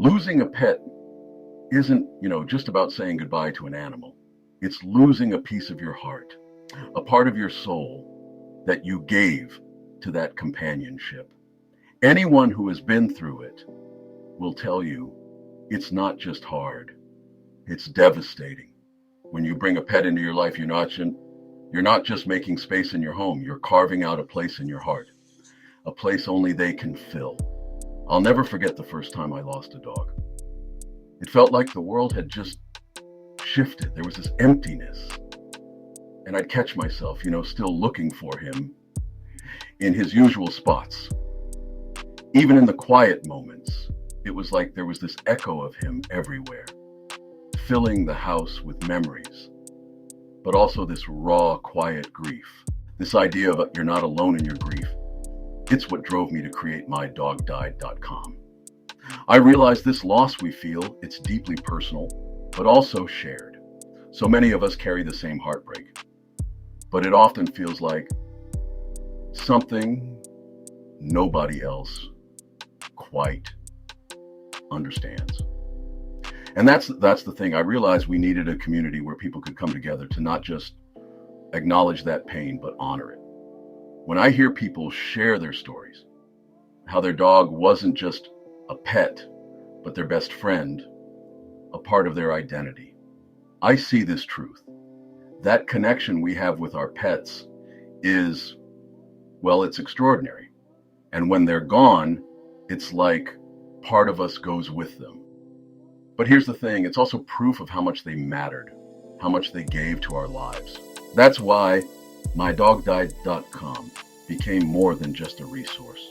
Losing a pet isn't, just about saying goodbye to an animal. It's losing a piece of your heart, a part of your soul that you gave to that companionship. Anyone who has been through it will tell you it's not just hard, it's devastating. When you bring a pet into your life, you're not just making space in your home, you're carving out a place in your heart, a place only they can fill. I'll never forget the first time I lost a dog. It felt like the world had just shifted. There was this emptiness. And I'd catch myself, still looking for him in his usual spots. Even in the quiet moments, it was like there was this echo of him everywhere, filling the house with memories, but also this raw, quiet grief. This idea of you're not alone in your grief. It's what drove me to create mydogdied.com. I realize this loss we feel, it's deeply personal, but also shared. So many of us carry the same heartbreak, but it often feels like something nobody else quite understands. And that's the thing. I realized we needed a community where people could come together to not just acknowledge that pain, but honor it. When I hear people share their stories, how their dog wasn't just a pet, but their best friend, a part of their identity, I see this truth. That connection we have with our pets is, well, it's extraordinary. And when they're gone, it's like part of us goes with them. But here's the thing, it's also proof of how much they mattered, how much they gave to our lives. That's why mydogdied.com became more than just a resource.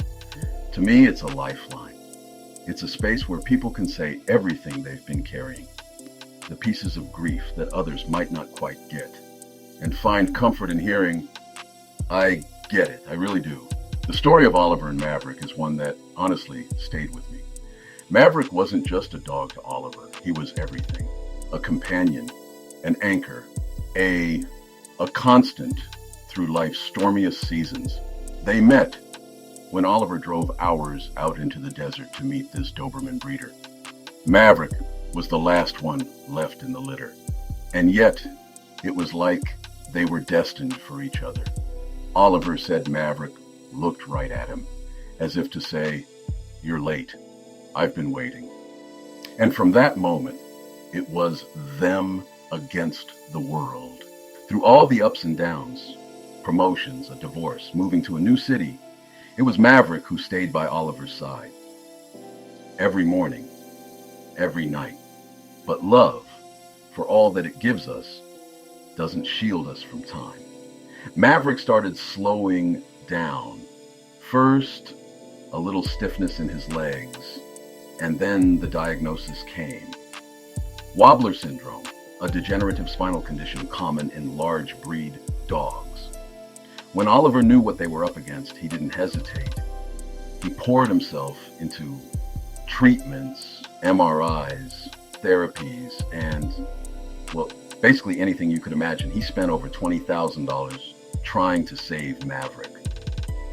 To me, it's a lifeline. It's a space where people can say everything they've been carrying, the pieces of grief that others might not quite get, and find comfort in hearing, I get it, I really do. The story of Oliver and Maverick is one that honestly stayed with me. Maverick wasn't just a dog to Oliver, he was everything. A companion, an anchor, a constant through life's stormiest seasons. They met when Oliver drove hours out into the desert to meet this Doberman breeder. Maverick was the last one left in the litter. And yet, it was like they were destined for each other. Oliver said Maverick looked right at him, as if to say, "You're late. I've been waiting." And from that moment, it was them against the world. Through all the ups and downs, promotions, a divorce, moving to a new city, it was Maverick who stayed by Oliver's side. Every morning, every night. But love, for all that it gives us, doesn't shield us from time. Maverick started slowing down. First, a little stiffness in his legs, and then the diagnosis came. Wobbler syndrome, a degenerative spinal condition common in large breed dogs. When Oliver knew what they were up against, he didn't hesitate. He poured himself into treatments, MRIs, therapies, and, well, basically anything you could imagine. He spent over $20,000 trying to save Maverick.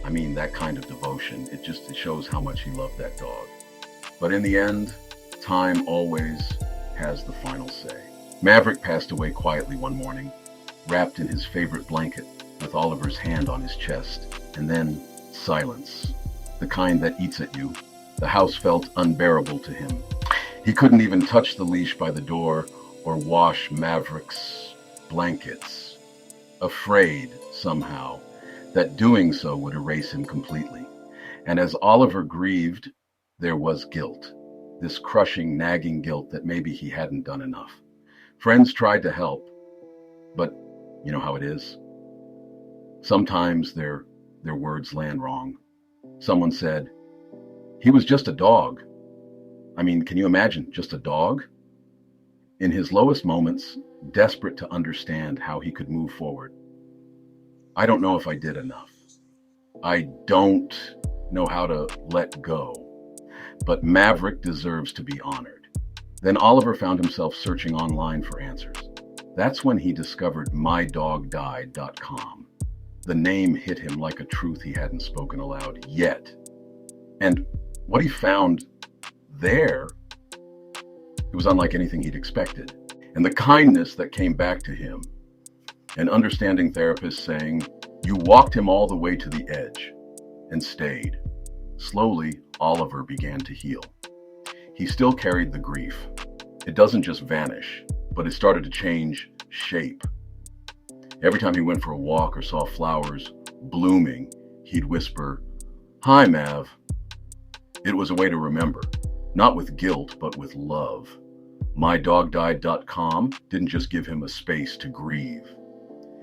I mean, that kind of devotion, it shows how much he loved that dog. But in the end, time always has the final say. Maverick passed away quietly one morning, wrapped in his favorite blanket, with Oliver's hand on his chest, and then silence, the kind that eats at you. The house felt unbearable to him. He couldn't even touch the leash by the door or wash Maverick's blankets, afraid somehow that doing so would erase him completely. And as Oliver grieved, there was guilt, this crushing, nagging guilt that maybe he hadn't done enough. Friends tried to help, but you know how it is. Sometimes their words land wrong. Someone said, "He was just a dog." I mean, can you imagine, just a dog? In his lowest moments, desperate to understand how he could move forward. I don't know if I did enough. I don't know how to let go. But Maverick deserves to be honored. Then Oliver found himself searching online for answers. That's when he discovered mydogdied.com. The name hit him like a truth he hadn't spoken aloud yet. And what he found there was unlike anything he'd expected. And the kindness that came back to him, an understanding therapist saying, "You walked him all the way to the edge and stayed." Slowly, Oliver began to heal. He still carried the grief. It doesn't just vanish, but it started to change shape. Every time he went for a walk or saw flowers blooming, he'd whisper, "Hi, Mav." It was a way to remember, not with guilt, but with love. MyDogDied.com didn't just give him a space to grieve.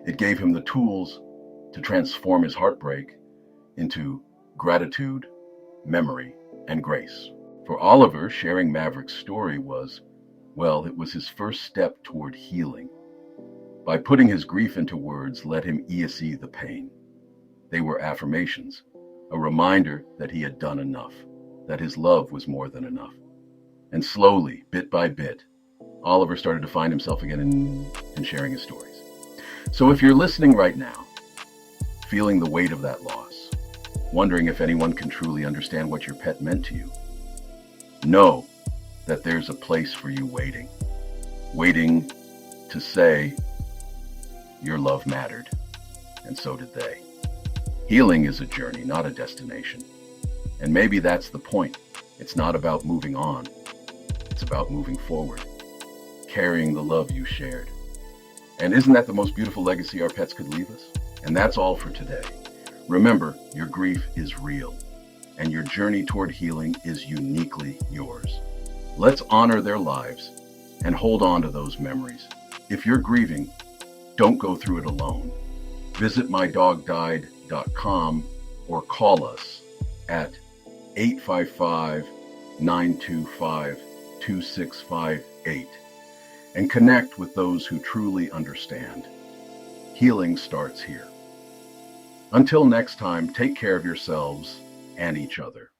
It gave him the tools to transform his heartbreak into gratitude, memory, and grace. For Oliver, sharing Maverick's story was, well, it was his first step toward healing. By putting his grief into words, let him ease the pain. They were affirmations, a reminder that he had done enough, that his love was more than enough. And slowly, bit by bit, Oliver started to find himself again in sharing his stories. So if you're listening right now, feeling the weight of that loss, wondering if anyone can truly understand what your pet meant to you, know that there's a place for you waiting to say your love mattered, and so did they. Healing is a journey, not a destination. And maybe that's the point. It's not about moving on. It's about moving forward, carrying the love you shared. And isn't that the most beautiful legacy our pets could leave us? And that's all for today. Remember, your grief is real, and your journey toward healing is uniquely yours. Let's honor their lives and hold on to those memories. If you're grieving, don't go through it alone. Visit mydogdied.com or call us at 855-925-2658 and connect with those who truly understand. Healing starts here. Until next time, take care of yourselves and each other.